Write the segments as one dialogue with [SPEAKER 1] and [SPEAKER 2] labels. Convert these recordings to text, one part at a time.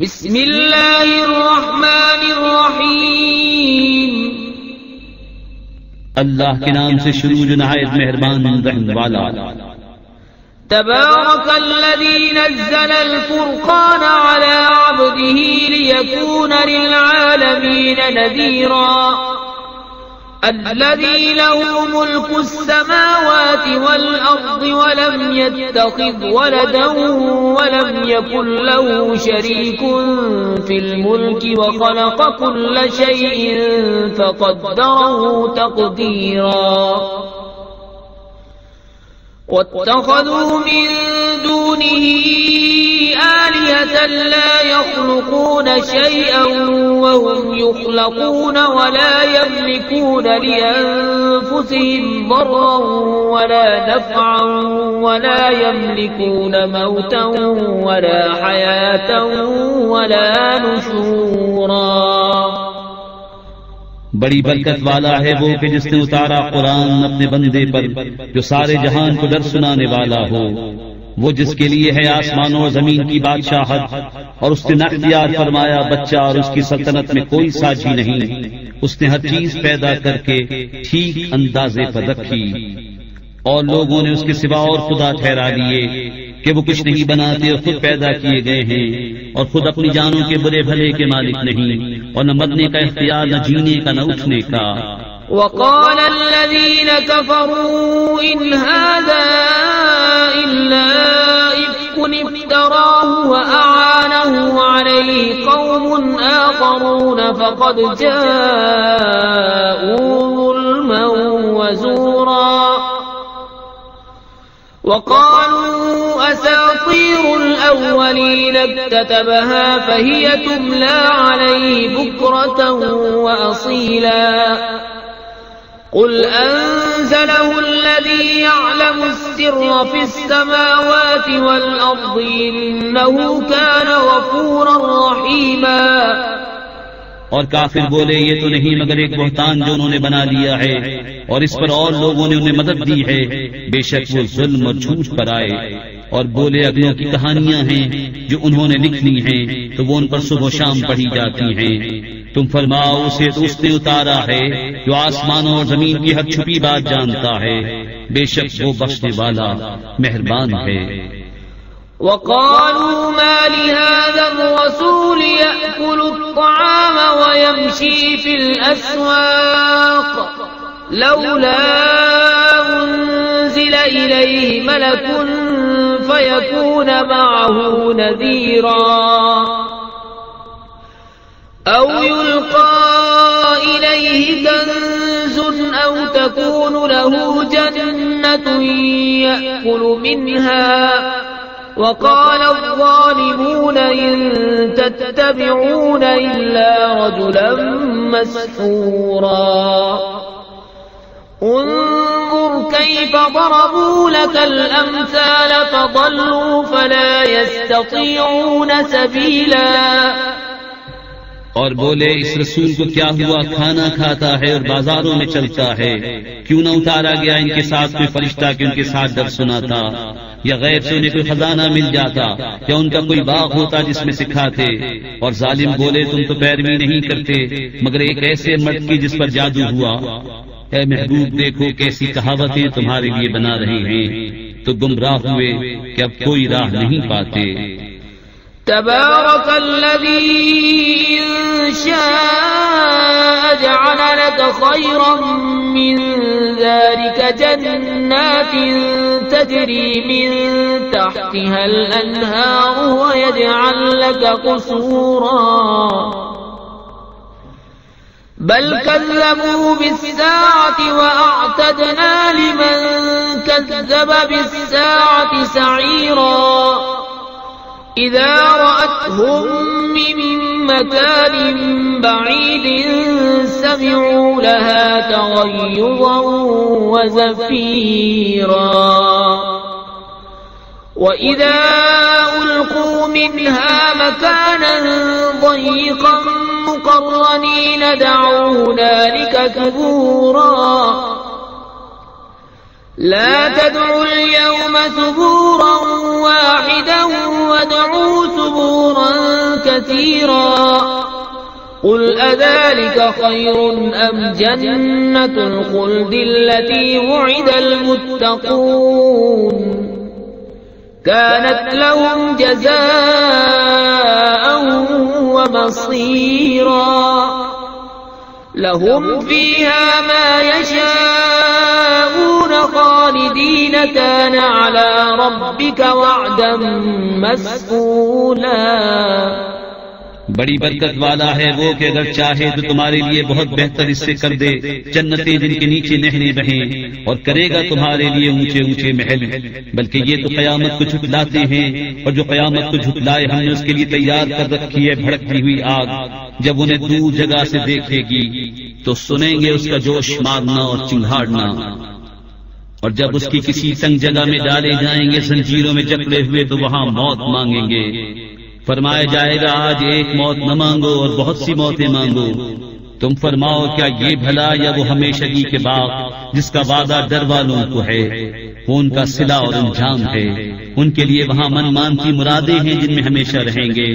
[SPEAKER 1] بسم اللہ الرحمن الرحیم
[SPEAKER 2] اللہ کے نام سے شروع جو نہایت مہربان رحم والا۔
[SPEAKER 1] تبارک الذی نزل الفرقان على عبده ليكون للعالمین نذیرا الذي له ملك السماوات والأرض ولم يتخذ ولدا ولم يكن له شريك في الملك وخلق كل شيء فقدره تقديرا واتخذوا من دونه آلهة لا يخلقون شيئا وهم يخلقون ولا يملكون لأنفسهم ضرا ولا نفعا ولا يملكون موتا ولا حياة ولا نشورا۔
[SPEAKER 2] بڑی برکت والا ہے وہ کہ جس نے اتارا قرآن اپنے بندے پر جو سارے جہان کو ڈر سنانے والا ہو، وہ جس کے لیے ہے آسمانوں اور زمین کی بادشاہت، اور اس نے نہ اختیار فرمایا بچہ اور اس کی سلطنت میں کوئی ساجی نہیں، اس نے ہر چیز پیدا کر کے ٹھیک اندازے پر رکھی، اور لوگوں نے اس کے سوا اور خدا ٹھہرا لیے کہ وہ کچھ نہیں بناتے اور خود پیدا کیے گئے ہیں، اور خود اپنی جانوں کے برے بھلے کے مالک نہیں، اور نہ مرنے کا اختیار، نہ جینے کا، نہ اٹھنے کا۔
[SPEAKER 1] وقال الذين كفروا إن هذا إلا إفك افتراه وأعانه عليه قوم آخرون فقد جاءوا ظلما وزورا وقالوا أساطير الأولين اكتتبها فهي تملى عليه بكرة وأصيلا قل أنزله الذي يعلم السر في السماوات والأرض إنه كان غفورا رحيما۔
[SPEAKER 2] اور کافر بولے یہ تو نہیں مگر ایک بہتان جو انہوں نے بنا لیا ہے، اور اس پر اور لوگوں نے انہیں مدد دی ہے، بے شک وہ ظلم اور جھوٹ پر آئے۔ اور بولے اگلوں کی کہانیاں ہیں جو انہوں نے لکھ لی ہیں تو وہ ان پر صبح و شام پڑھی جاتی ہیں۔ تم فرماؤ اسے تو اس نے اتارا ہے جو آسمانوں اور زمین کی ہر چھپی بات جانتا ہے، بے شک وہ بخشنے والا مہربان ہے۔
[SPEAKER 1] وقالوا ما لهذا الرسول يأكل الطعام ويمشي في الأسواق لولا أنزل إليه ملك فيكون معه نذيرا أو يلقى إليه كنز أو تكون له جنة يأكل منها وقال الظالمون إن تتبعون إلا رجلا مسحورا انظر كيف ضربوا لك الأمثال فضلوا فلا يستطيعون سبيلا۔
[SPEAKER 2] اور بولے اس رسول کو کیا ہوا، کھانا کھاتا ہے اور بازاروں میں چلتا ہے، کیوں نہ اتارا گیا ان کے ساتھ کوئی فرشتہ کہ ان کے ساتھ ڈر سناتا، یا غیب سے انہیں کوئی خزانہ مل جاتا، یا ان کا کوئی باغ ہوتا جس میں سکھاتے۔ اور ظالم بولے تم تو پیروی نہیں کرتے مگر ایک ایسے مرد کی جس پر جادو ہوا۔ اے محبوب دیکھو کیسی کہاوتیں تمہارے لیے بنا رہے ہیں، تو گمراہ ہوئے کہ اب کوئی راہ نہیں پاتے۔
[SPEAKER 1] تبارك الذي إن شاء جعل لك خيرا من ذلك جنات تجري من تحتها الأنهار ويجعل لك قصورا بل كذبوا بالساعة وأعتدنا لمن كذب بالساعة سعيرا إذا رأتهم من مكان بعيد سمعوا لها تغيظا وزفيرا وإذا ألقوا منها مكانا ضيقا مقرنين دعوا هنالك ثبورا لا تدعوا اليوم ثبورا واحدا وادعوا ثبورا كثيرا قل أذلك خير أم جنة الخلد التي وعد المتقون كانت لهم جزاء ومصيرا لهم فيها ما يشاءون خالدين كان على ربك وعدا مسئولا
[SPEAKER 2] بڑی برکت والا ہے وہ کہ اگر چاہے تو تمہارے لیے بہت بہتر اس سے کر دے جنتیں جن کے نیچے نہریں بہیں اور کرے گا تمہارے لیے اونچے اونچے محل بلکہ یہ تو قیامت کو جھٹلاتے ہیں اور جو قیامت کو جھٹلائے ہم نے اس کے لیے تیار کر رکھی ہے بھڑکتی ہوئی آگ جب انہیں دور جگہ سے دیکھے گی تو سنیں گے اس کا جوش مارنا اور چنگھاڑنا اور جب اس کی کسی تنگ جگہ میں ڈالے جائیں گے زنجیروں میں جکڑے ہوئے تو وہاں موت مانگیں گے فرمایا جائے گا آج ایک موت نہ مانگو اور بہت سی موتیں مانگو تم فرماؤ کیا یہ بھلا یا وہ ہمیشگی کے باغ جس کا وعدہ ڈر والوں کو ہے وہ ان کا صلہ اور انجام ہے ان کے لیے وہاں من مانتی مرادیں ہیں جن میں ہمیشہ رہیں گے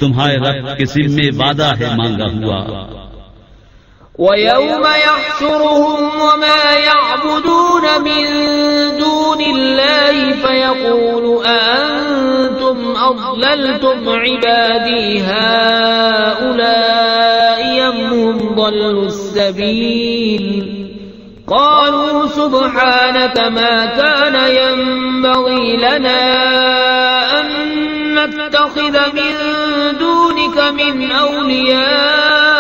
[SPEAKER 2] تمہارے رب کے ذمے وعدہ ہے مانگا ہوا
[SPEAKER 1] وَيَوْمَ يَحْشُرُهُمْ وَمَا يَعْبُدُونَ مِن دُونِ اللَّهِ فَيَقُولُ أَأَنتُمْ أَضْلَلْتُمْ عِبَادِي هَؤُلَاءِ أَمْ هُمْ ضَلُّوا السَّبِيلَ قَالُوا سُبْحَانَكَ مَا كَانَ يَنبَغِي لَنَا أَن نَّتَّخِذَ مِن دُونِكَ مِنْ أَوْلِيَاءَ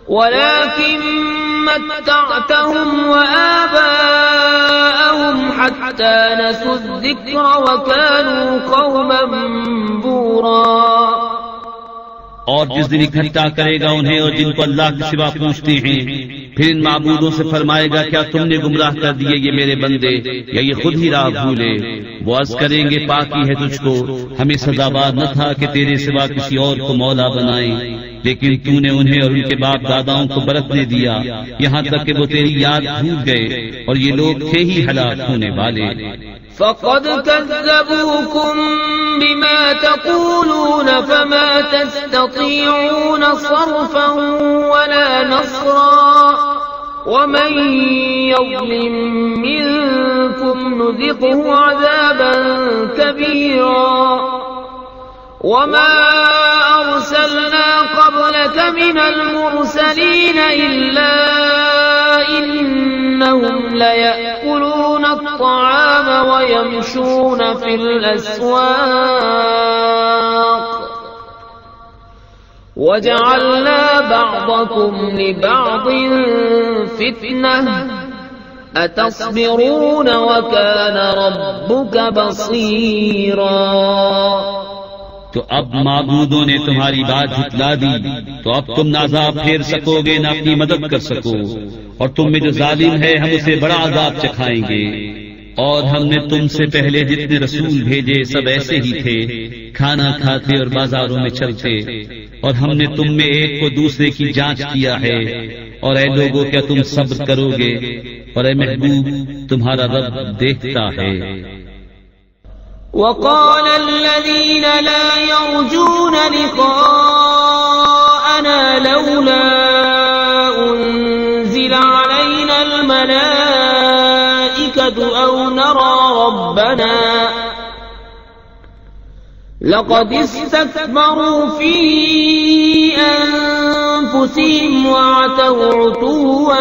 [SPEAKER 1] ولكن متعتهم وآباءهم حتى نسوا الذكر وكانوا قوما بورا
[SPEAKER 2] اور جس دن اکٹھا کرے گا انہیں اور جن کو اللہ کے سوا پوچھتے ہیں پھر ان معبودوں سے فرمائے گا کیا تم نے گمراہ کر دیے یہ میرے بندے یا یہ خود ہی راہ بھولے وہ عرض کریں گے پاکی ہے تجھ کو ہمیں سزاوار نہ تھا کہ تیرے سوا کسی اور کو مولا بنائیں لیکن تو نے انہیں اور ان کے باپ داداؤں کو برتنے دیا یہاں تک کہ وہ تیری یاد بھول گئے اور یہ لوگ تھے ہی ہلاک ہونے والے
[SPEAKER 1] فقد كذبوكم بما تقولون فما تستطيعون صرفا ولا نصرا ومن يظلم منكم نذقه عذابا كبيرا وما أرسلنا قبلك من المرسلين إلا إنهم ليأكلون الطعام ويمشون في الأسواق وجعلنا بعضكم لبعض فتنة أتصبرون وكان ربك بصيرا
[SPEAKER 2] تو اب معبودوں نے تمہاری بات جھٹلا دی تو اب تم نہ عذاب پھیر سکو گے نہ اپنی مدد کر سکو اور تم میں جو ظالم ہے ہم اسے بڑا عذاب چکھائیں گے اور ہم نے تم سے پہلے جتنے رسول بھیجے سب ایسے ہی تھے کھانا کھاتے اور بازاروں میں چلتے اور ہم نے تم میں ایک کو دوسرے کی جانچ کیا ہے اور اے لوگوں کیا تم صبر کرو گے اور اے محبوب تمہارا رب دیکھتا ہے
[SPEAKER 1] وقال الذين لا يرجون لقاءنا لولا أنزل علينا الملائكة أو نرى ربنا لقد استكبروا في أنفسهم وعتوا عتوا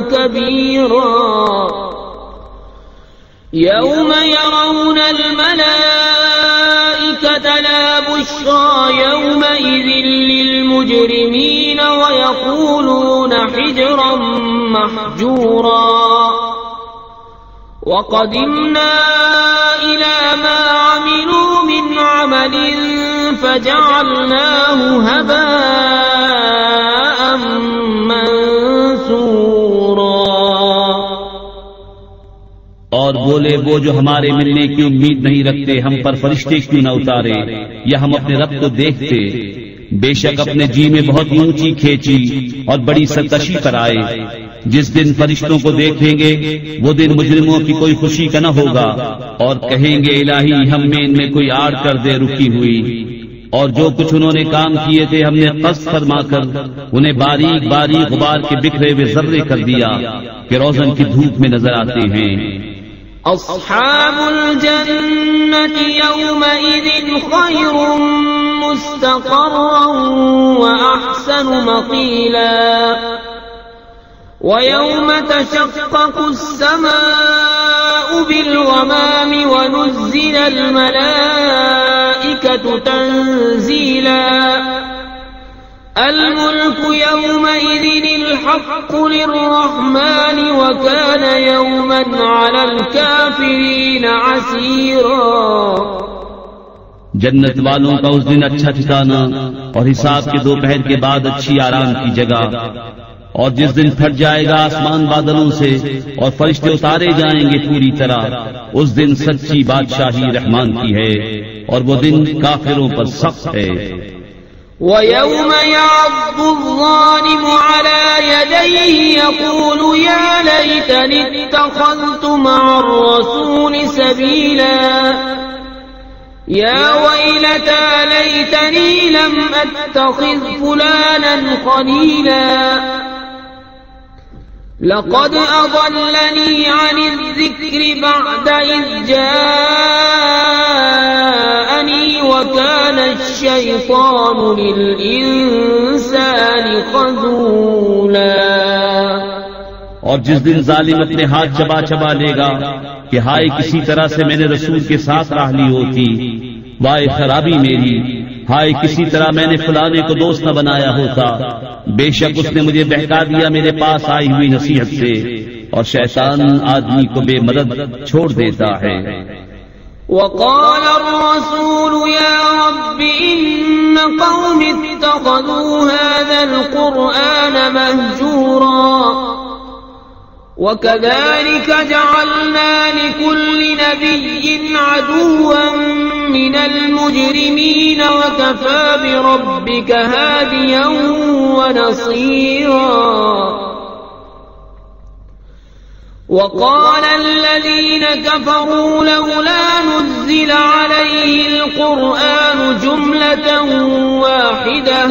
[SPEAKER 1] كبيرا يوم يرون الملائكة لا بشرى يومئذ للمجرمين ويقولون حجرا محجورا وقدمنا إلى ما عملوا من عمل فجعلناه هباء منثورا
[SPEAKER 2] اور بولے وہ جو ہمارے ملنے کی امید نہیں رکھتے ہم پر فرشتے کیوں نہ اتارے یا ہم اپنے رب کو دیکھتے بے شک اپنے جی میں بہت اونچی کھینچی اور بڑی سرکشی پر آئے. جس دن فرشتوں کو دیکھیں گے وہ دن مجرموں کی کوئی خوشی کا نہ ہوگا اور کہیں گے الہی ہم میں ان میں کوئی آڑ کر دے رکی ہوئی. اور جو کچھ انہوں نے کام کیے تھے ہم نے قص فرما کر انہیں باریک باریک غبار کے بکھرے ہوئے ذرے کر دیا کہ روزن کی دھوپ میں نظر آتے ہیں.
[SPEAKER 1] أصحاب الجنة يومئذ خير مستقرا وأحسن مقيلا ويوم تشقق السماء بالغمام ونزل الملائكة تنزيلا الملك يومئذ الحق للرحمن وكان يوما على الكافرين عسيرا.
[SPEAKER 2] جنت والوں کا اس دن اچھا ٹھکانہ اور حساب کے دوپہر کے بعد اچھی آرام کی جگہ. اور جس دن پھٹ جائے گا آسمان بادلوں سے اور فرشتے اتارے جائیں گے پوری طرح، اس دن سچی بادشاہی رحمان کی ہے اور وہ دن کافروں پر سخت ہے.
[SPEAKER 1] وَيَوْمَ يَعَضُّ الظَّالِمُ عَلَى يَدَيْهِ يَقُولُ يَا لَيْتَنِي اتَّخَذْتُ مَعَ الرَّسُولِ سَبِيلًا يَا وَيْلَتَى لَيْتَنِي لَمْ أَتَّخِذْ فُلَانًا خَلِيلًا لَقَدْ أَضَلَّنِي عَنِ الذِّكْرِ بَعْدَ إِذْ جَاءَنِي وَكَانَ الشَّيْطَانُ لِلْإِنسَانِ خَذُولًا.
[SPEAKER 2] اور جس دن ظالم اپنے ہاتھ چبا چبا لے گا کہ ہائے کسی طرح سے میں نے رسول کے ساتھ راہ لی ہوتی، وائے خرابی میری، ہائے کسی طرح میں نے فلانے کو دوست نہ بنایا ہوتا. بے شک اس نے مجھے بہکا دیا میرے پاس آئی ہوئی نصیحت سے، اور شیطان آدمی کو بے مدد چھوڑ دیتا ہے.
[SPEAKER 1] وقال الرسول يا رب إن قوم اتخذوا هذا القرآن مهجورا وكذلك جعلنا لكل نبي عدوا من المجرمين وكفى بربك هاديا ونصيرا. وقال الذين كفروا لولا نزل عليه القرآن جملة واحدة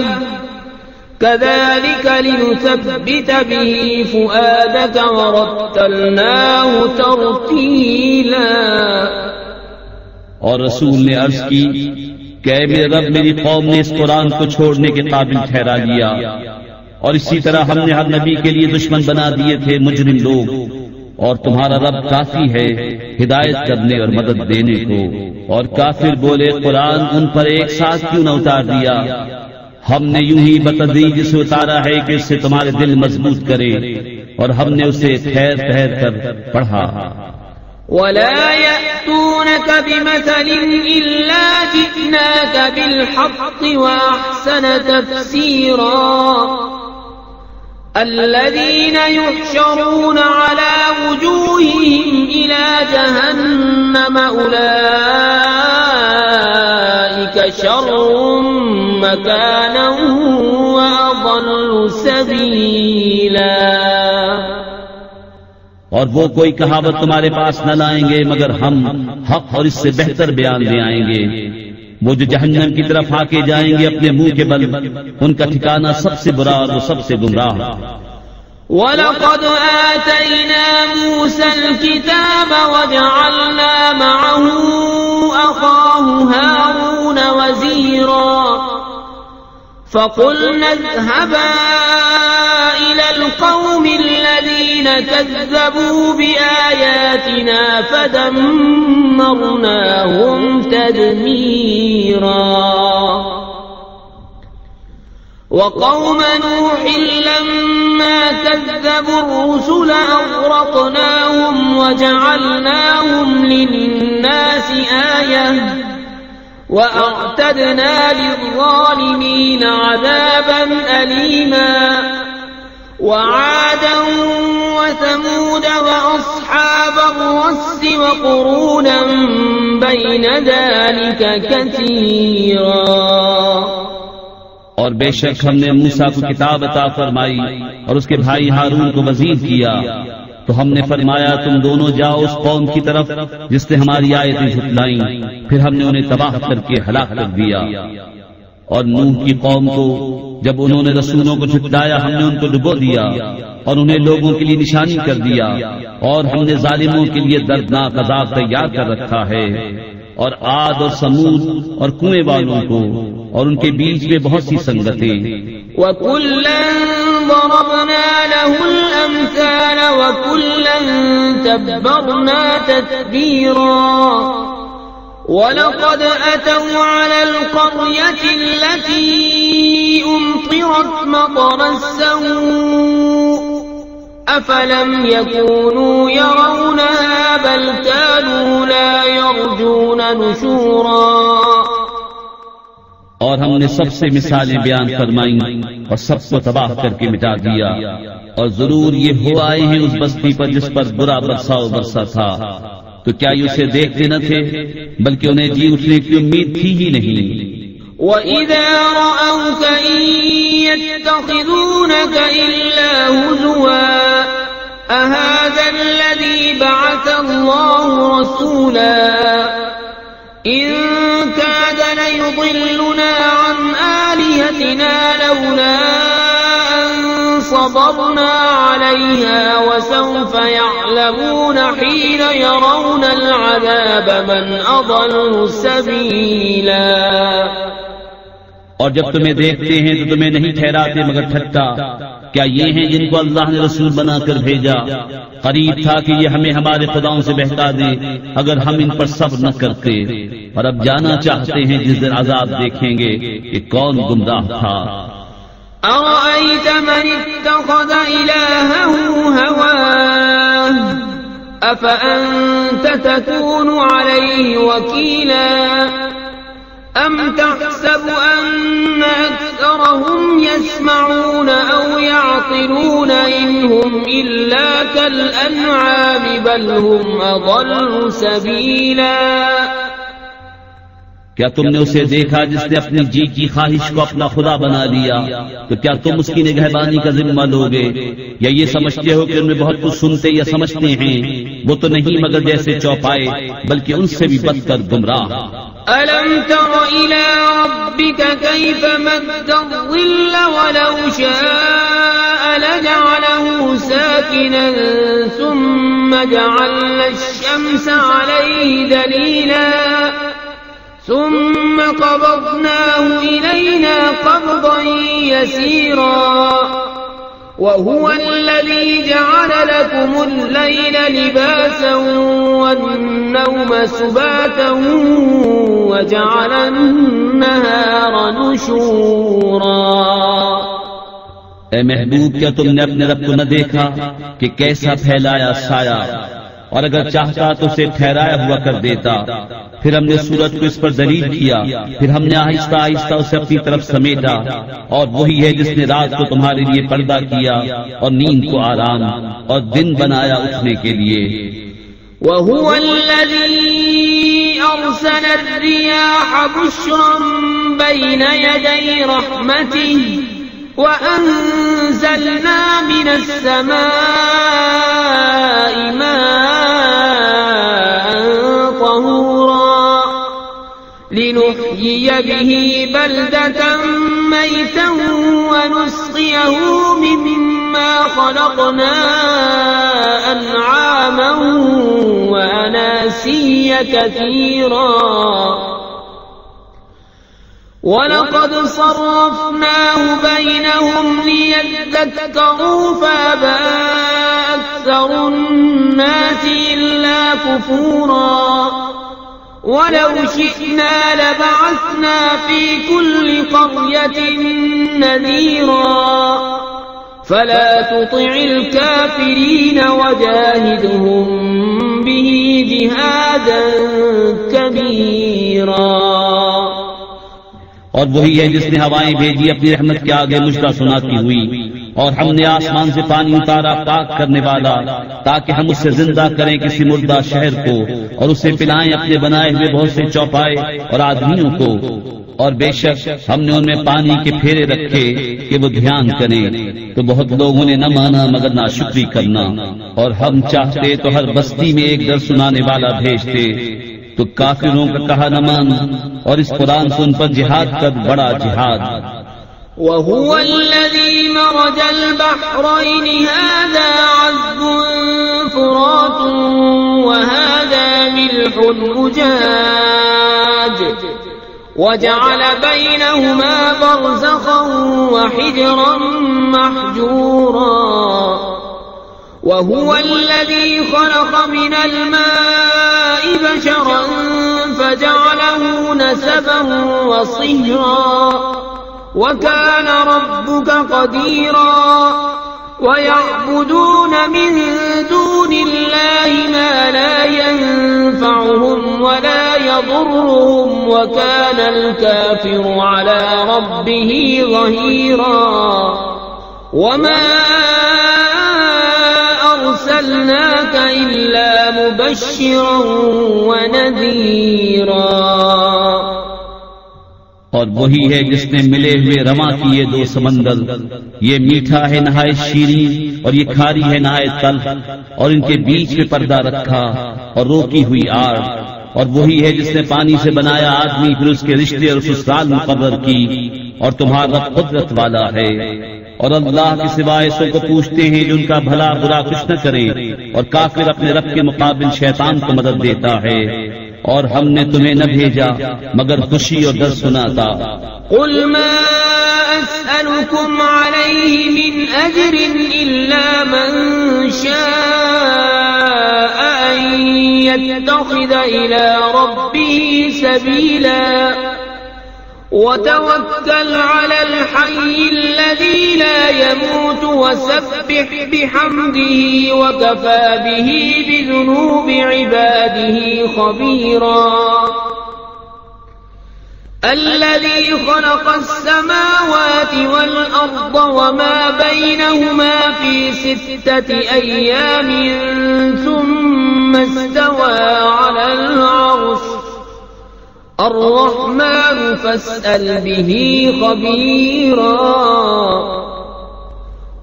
[SPEAKER 1] كذلك لنثبت به فؤادك ورتلناه ترتيلا.
[SPEAKER 2] اور رسول نے عرض کی کہ اے میرے رب میری قوم نے اس قرآن کو چھوڑنے کے قابل ٹھہرا لیا، اور اسی طرح ہم نے ہر نبی کے لیے دشمن بنا دیے تھے مجرم لوگ، اور تمہارا رب کافی ہے ہدایت کرنے اور مدد دینے کو. اور کافر بولے قرآن ان پر ایک ساتھ کیوں نہ اتار دیا؟ ہم نے یوں ہی بتدریج سے اتارا ہے کہ اس سے تمہارے دل مضبوط کرے، اور ہم نے اسے ٹھہر ٹھہر کر پڑھا.
[SPEAKER 1] ولا يأتونك بمثل إلا جئناك بالحق وأحسن تفسيرا. الذين يحشرون على وجوههم إلى جهنم أولئك شر مكانا وأضل سبيلا.
[SPEAKER 2] اور وہ کوئی کہاوت تمہارے پاس نہ لائیں گے مگر ہم حق اور اس سے بہتر بیان لے آئیں گے. وہ جو جہنم کی طرف ہاکے جائیں گے اپنے منہ کے بل، ان کا ٹھکانہ سب سے برا اور سب سے گمراہ.
[SPEAKER 1] وَلَقَدْ آتَيْنَا مُوسَى الْكِتَابَ وَجَعَلْنَا مَعَهُ أَخَاهُ هَارُونَ وَزِيرًا. فَقُلْنَا اذْهَبَا إِلَى الْقَوْمِ الَّذِينَ كَذَّبُوا بِآيَاتِنَا فَدَمَّرْنَاهُمْ تَدْمِيرًا. وَقَوْمَ نُوحٍ لَمَّا كَذَّبُوا الرُّسُلَ أَغْرَقْنَاهُمْ وَجَعَلْنَاهُمْ لِلنَّاسِ آيَةً وَأَعْتَدْنَا لِلظَّالِمِينَ عَذَابًا أَلِيمًا. وَعَادًا وَثَمُودَ وَأَصْحَابَ الرَّسِّ وَقُرُونًا بَيْنَ ذَلِكَ كَثِيرًا.
[SPEAKER 2] اور بے شک ہم نے موسیٰ کو کتاب عطا فرمائی اور اس کے بھائی ہارون کو وزیر کیا، تو ہم نے فرمایا تم دونوں جاؤ اس قوم کی طرف جس نے ہماری آیتیں جھٹلائیں، پھر ہم نے انہیں تباہ کر کے ہلاک کر دیا۔ اور نوح کی قوم کو جب انہوں نے رسولوں کو جھٹلایا ہم نے ان کو ڈبو دیا اور انہیں لوگوں کے لیے نشانی کر دیا، اور ہم نے ظالموں کے لیے دردناک عذاب تیار کر رکھا ہے۔ اور عاد اور سمود اور کنویں والوں کو اور ان کے بیچ میں بہت سی سنگتیں،
[SPEAKER 1] وَكُلًّا ضَرَبْنَا لَهُ الْأَمْثَالَ وَكُلًّا تَبَّرْنَا تَتْبِيرًا وَلَقَدْ أَتَوْا عَلَى الْقَرْيَةِ الَّتِي أُمْطِرَتْ مَطَرَ السَّوْءِ أَفَلَمْ يَكُونُوا يَرَوْنَهَا بَلْ كَانُوا لَا يَرْجُونَ نُشُورًا۔
[SPEAKER 2] اور ہم نے سب سے مثالیں بیان فرمائیں اور سب کو تباہ کر کے مٹا دیا، اور ضرور یہ ہو آئے ہیں اس بستی پر جس پر برا برساؤ برسا تھا، تو کیا یہ اسے دیکھتے نہ تھے بلکہ انہیں جی اٹھنے کی امید تھی ہی نہیں۔
[SPEAKER 1] وَإِذَا رَأَوْكَ إِن يَتَّخِذُونَكَ إِلَّا هُزُوًا أَهَذَا الَّذِي بَعَثَ اللَّهُ رَسُولًا إِن كَادَ لَيُضِلُّنَا عَنْ آلِهَتِنَا لَوْلَا أَن صَبَرْنَا عَلَيْهَا وَسَوْفَ يَعْلَمُونَ حِينَ يَرَوْنَ الْعَذَابَ مَنْ أَضَلُّ سَبِيلًا۔
[SPEAKER 2] اور جب تمہیں دیکھتے ہیں تو تمہیں نہیں ٹھہراتے مگر ٹھٹا، کیا یہ ہیں جن کو اللہ نے رسول بنا کر بھیجا؟ قریب تھا کہ یہ ہمیں ہمارے خداؤں سے بہکا دیں اگر ہم ان پر صبر نہ کرتے، اور اب جانا چاہتے ہیں جس دن عذاب دیکھیں گے کہ کون گمراہ تھا۔
[SPEAKER 1] أَرَأَيْتَ مَنِ اتَّخَذَ إِلَٰهَهُ هَوَاهُ أَفَأَنتَ تَكُونُ عَلَيْهِ وَكِيلًا أَمْ تَحْسَبُ أَنَّ أَكْثَرَهُمْ يَسْمَعُونَ أَوْ يَعْقِلُونَ إِنْ هُمْ إِلَّا كَالْأَنْعَامِ بَلْ هُمْ أَضَلُّ سَبِيلًا۔
[SPEAKER 2] کیا تم نے اسے دیکھا جس نے اپنی جی کی خواہش کو اپنا خدا بنا لیا؟ تو کیا تم اس کی نگہبانی کا ذمہ لوگے؟ یا یہ سمجھتے ہو کہ ان میں بہت کچھ سنتے یا سمجھتے ہیں؟ وہ تو نہیں مگر جیسے چوپائے، بلکہ ان سے بھی بدتر گمراہ۔
[SPEAKER 1] أَلَمْ تَرَ إِلَىٰ رَبِّكَ كَيْفَ مَدَّ الظِّلَّ وَلَوْ شَاءَ لَجَعَلَهُ سَاكِنًا ثُمَّ جَعَلْنَا الشَّمْسَ عَلَيْهِ دَلِيلًا ثُمَّ قَبَضْنَاهُ إِلَيْنَا قَبْضًا يَسِيرًا وَهُوَ الَّذِي جَعَلَ لَكُمُ اللَّيْلَ لِبَاسًا وَالنَّوْمَ سُبَاتًا وَجَعَلَ النَّهَارَ نُشُورًا۔
[SPEAKER 2] اے محبوب، کیا تم نے اپنے رب کو نہ دیکھا کہ کیسا پھیلایا سایہ، اور اگر چاہتا تو اسے ٹھہرایا ہوا کر دیتا، پھر ہم نے سورج کو اس پر دلیل کیا، پھر ہم نے آہستہ آہستہ اسے اپنی طرف سمیٹا، اور وہی ہے جس نے رات کو تمہارے لیے پردہ کیا اور نیند کو آرام اور دن بنایا اٹھنے کے لیے۔
[SPEAKER 1] وَهُوَ الَّذِي أَرْسَلَ الرِّيَاحَ بُشْرًا بَيْنَ يَدَيْ رَحْمَتِهِ وَأَنزَلْنَا مِنَ السَّمَاءِ مَاءً طَهُورًا لِنُحْيِيَ بِهِ بَلْدَةً مَيْتًا وَنُسْقِيَهُ مِمَّا خَلَقْنَا أَنْعَامًا وَأَنَاسِيَّ كَثِيرًا وَلَقَدْ صَرَّفْنَاهُ بَيْنَهُمْ لِيَذَّكَّرُوا فَأَبَىٰ أَكْثَرُ النَّاسِ إِلَّا كُفُورًا وَلَوْ شِئْنَا لَبَعَثْنَا فِي كُلِّ قَرْيَةٍ نَذِيرًا فَلَا تُطِعِ الْكَافِرِينَ وَجَاهِدْهُم بِهِ جِهَادًا كَبِيرًا۔
[SPEAKER 2] اور وہی ہے جس نے ہوائیں بھیجی اپنی رحمت کے آگے مجدہ سناتی ہوئی، اور ہم نے آسمان سے پانی اتارا پاک کرنے والا تاکہ ہم اسے زندہ کریں کسی مردہ شہر کو، اور اسے پلائیں اپنے بنائے ہوئے بہت سے چوپائے اور آدمیوں کو، اور بے شک ہم نے ان میں پانی کے پھیرے رکھے کہ وہ دھیان کریں، تو بہت لوگوں نے نہ مانا مگر ناشکری کرنا. اور ہم چاہتے تو ہر بستی میں ایک در سنانے والا بھیجتے، تو کافروں کا کہا نہ مان، اور اس قرآن سے ان پر جہاد کر بڑا جہاد.
[SPEAKER 1] وهو الذي مرج البحرين هذا عذب فرات وهذا ملح أجاج وجعل بينهما برزخا وحجرا محجورا. وهو الذي خلق من الماء بشرا فجعله نسبا وصهرا وكان ربك قديرا. ويعبدون من دون الله ما لا ينفعهم ولا يضرهم وكان الكافر على ربه ظهيرا. وما أرسلناك إلا مبشرا ونذيرا.
[SPEAKER 2] اور وہی ہے جس نے ملے ہوئے رواں کیے دو سمندر، یہ میٹھا ہے نہایت شیریں اور یہ کھاری ہے نہایت تلخ، اور ان کے بیچ میں پردہ رکھا اور روکی ہوئی آڑ. اور وہی ہے جس نے پانی سے بنایا آدمی، پھر اس کے رشتے اور سسرال مقرر کی. اور تمہارا رب قدرت والا ہے. اور اللہ کے سوائے سو کو پوچھتے ہیں جو ان کا بھلا برا کچھ نہ کرے، اور کافر اپنے رب کے مقابل شیطان کو مدد دیتا ہے. اور ہم نے تمہیں نہ بھیجا مگر خوشی اور ڈر سناتا.
[SPEAKER 1] قل ما أسألكم عليه من أجر إلا من شاء أن يتخذ إلى ربه سبيلا. وتوكل على الحي الذي لا يموت وسبح بحمده وكفى به بذنوب عباده خبيرا. الذي خلق السماوات والأرض وما بينهما في 6 أيام ثم استوى على العرش. الرحمن فاسأل به خبيرا.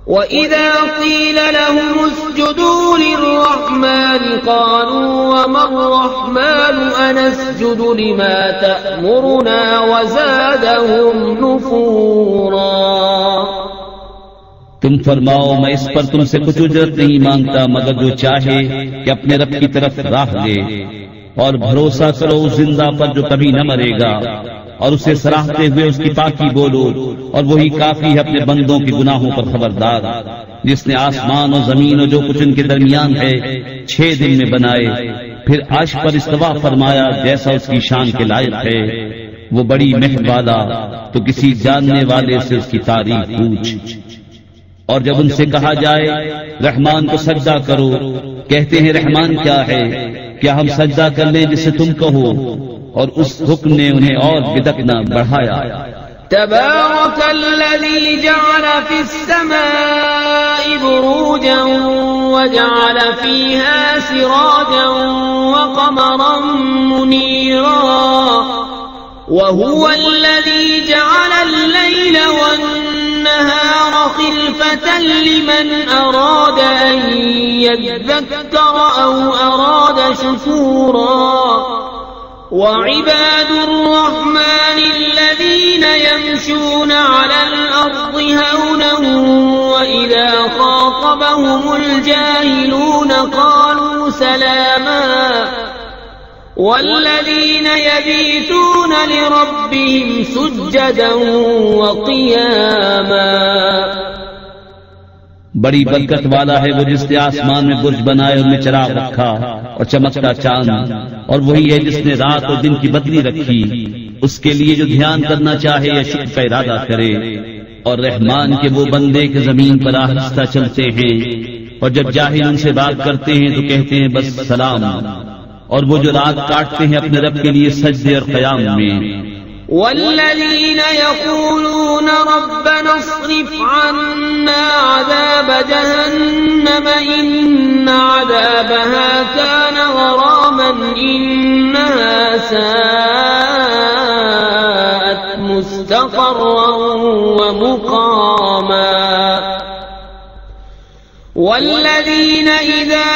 [SPEAKER 1] وإذا قيل لهم اسجدوا للرحمن قالوا وما الرحمن أنسجد لما تأمرنا وزادهم نفورا.
[SPEAKER 2] تم فرماؤ میں اس پر تم سے کچھ اجرت نہیں مانگتا مگر جو چاہے کہ اپنے رب کی طرف راہ دے. اور بھروسہ کرو اس زندہ پر جو کبھی نہ مرے گا، اور اسے سراہتے ہوئے اس کی پاکی بولو. اور وہی کافی ہے اپنے بندوں کے گناہوں پر خبردار، جس نے آسمان اور زمین اور جو کچھ ان کے درمیان ہے 6 دن میں بنائے، پھر عرش پر استوا فرمایا جیسا اس کی شان کے لائق ہے. وہ بڑی مہر والا، تو کسی جاننے والے سے اس کی تعریف پوچھ. اور جب ان سے کہا جائے رحمان کو سجدہ کرو، کہتے ہیں رحمان کیا ہے؟ کیا ہم سجدہ کر لیں جسے تم کہو؟ اور اس حکم نے انہیں اور بدکنا بڑھایا.
[SPEAKER 1] تبارك الذي جعل في السماء بروجا وجعل فيها سراجا وقمرا منيرا. وهو الذي جعل الليل والنهار خلفة لمن أراد أن يذكر أو أراد شكورا. وعباد الرحمن الذين يمشون على الأرض هونا وإذا خاطبهم الجاهلون قالوا سلاما. والذين يبيتون لربهم سجدا وقياما.
[SPEAKER 2] بڑی برکت والا ہے وہ جس نے آسمان میں برج بنائے ان میں چراغ رکھا اور چمکتا چاند. اور وہی ہے جس نے رات اور دن کی بدلی رکھی، اس کے لیے جو دھیان کرنا چاہے یا شکر کا ارادہ کرے. اور رحمان کے وہ بندے کے زمین پر آہستہ چلتے ہیں، اور جب جاہل ان سے بات کرتے ہیں تو کہتے ہیں بس سلام. اور وہ جو رات کاٹتے ہیں اپنے رب کے لیے سجدے اور قیام میں.
[SPEAKER 1] والذين يقولون ربنا اصرف عنا عذاب جهنم إن عذابها كان غراما إنها ساءت مستقرا ومقاما والذين إذا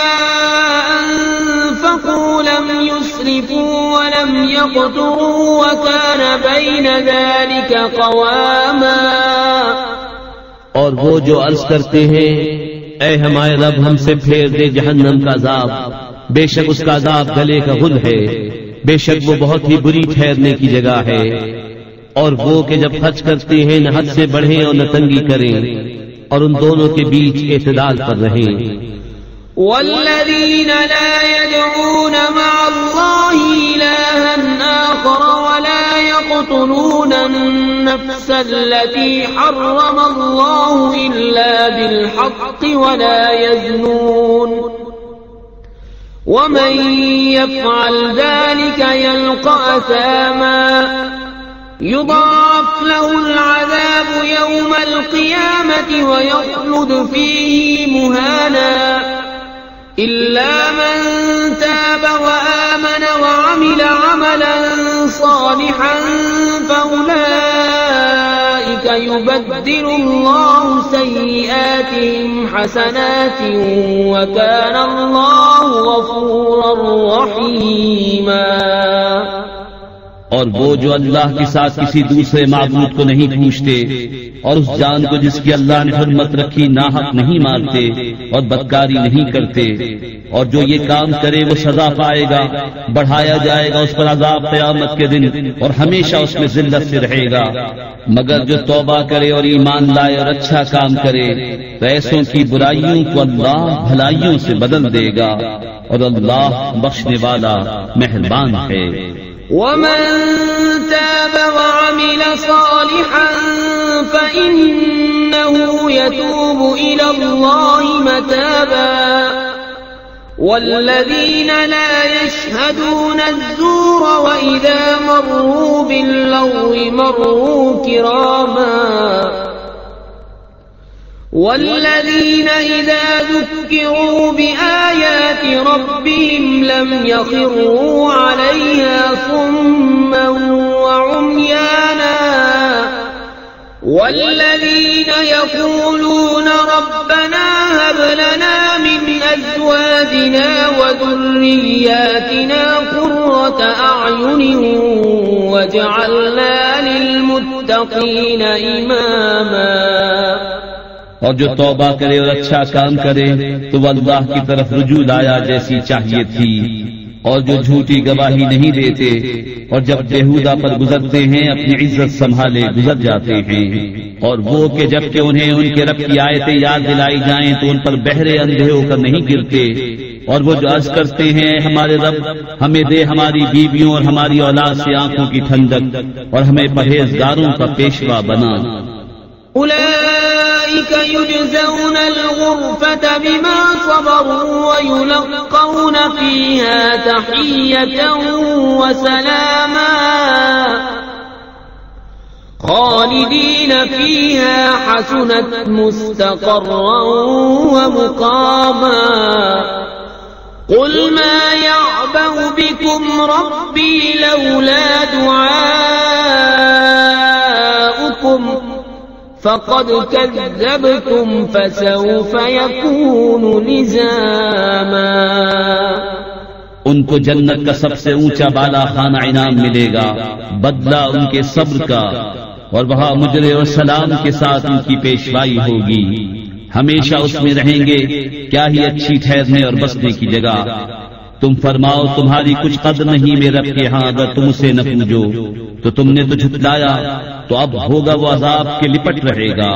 [SPEAKER 1] أنفقوا لم يسرفوا ولم يقتروا وكان بين ذلك قواما
[SPEAKER 3] اور وہ جو عرض کرتے ہیں اے ہمارے رب ہم سے پھیر دے جہنم کا عذاب، بے شک اس کا عذاب گلے کا غل ہے، بے شک وہ بہت ہی بری ٹھہرنے کی جگہ ہے۔ اور وہ کہ جب خرچ کرتے ہیں نہ حد سے بڑھیں اور نہ تنگی کریں، اور ان دونوں کے بیچ اعتدال پر رہیں۔
[SPEAKER 1] والذين لا يدعون مع الله إلها آخر ولا يقتلون النفس التي حرم الله إلا بالحق ولا يزنون ومن يفعل ذلك يلقى أثاما يضاعف له العذاب يوم القيامة ويخلد فيه مهانا إلا من تاب وآمن وعمل عملا صالحا فأولئك يبدل الله سيئاتهم حسنات وكان الله غفورا رحيما۔
[SPEAKER 2] اور وہ جو اللہ کے ساتھ کسی دوسرے معبود کو نہیں پوچھتے اور اس جان کو جس کی اللہ نے حرمت رکھی ناحق نہیں مارتے اور بدکاری نہیں کرتے، اور جو یہ کام کرے وہ سزا پائے گا، بڑھایا جائے گا اس پر عذاب قیامت کے دن اور ہمیشہ اس میں ذلت سے رہے گا، مگر جو توبہ کرے اور ایمان لائے اور اچھا کام کرے تو ایسوں کی برائیوں کو اللہ بھلائیوں سے بدل دے گا، اور اللہ بخشنے والا مہربان ہے۔
[SPEAKER 1] ومن تاب وعمل صالحا فإنه يتوب إلى الله متابا والذين لا يشهدون الزور وإذا مروا باللغو مروا كراما والذين إذا ذكروا بآيات ربهم لم يخروا عليها صما وعميانا والذين يقولون ربنا هب لنا من أزواجنا وذرياتنا قرة أعين واجعلنا للمتقين إماما۔
[SPEAKER 2] اور جو توبہ کرے اور اچھا کام کرے تو وہ اللہ کی طرف رجوع لایا جیسی چاہیے تھی، اور جو جھوٹی گواہی نہیں دیتے اور جب بےہودہ پر گزرتے ہیں اپنی عزت سنبھالے گزر جاتے ہیں، اور وہ کہ جب کہ انہیں ان کے رب کی آیتیں یاد دلائی جائیں تو ان پر بہرے اندھے ہو کر نہیں گرتے، اور وہ جو عرض کرتے ہیں ہمارے رب ہمیں دے ہماری بیویوں اور ہماری اولاد سے آنکھوں کی ٹھنڈک اور ہمیں پرہیزگاروں کا پیشوا بنا۔
[SPEAKER 1] أولئك يجزون الغرفة بما صبروا ويلقون فيها تحية وسلاما خالدين فيها حسنت مستقرا ومقاما قل ما يعبأ بكم ربي لولا دعاؤكم فقد كذبتم فسوف يكون لزاما۔
[SPEAKER 2] ان کو جنت کا سب سے اونچا بالا خانہ انعام ملے گا، بدلہ ان کے صبر کا، اور وہاں مجرے اور سلام کے ساتھ ان کی پیشوائی ہوگی، ہمیشہ اس میں رہیں گے، کیا ہی اچھی ٹھہرنے اور بسنے کی جگہ۔ تم فرماؤ تمہاری کچھ قدر نہیں میرے رب کے ہاں اگر تم اسے نہ پوجو، تو تم نے تو جھٹلایا، تو اب ہوگا وہ عذاب کے لپٹ رہے گا۔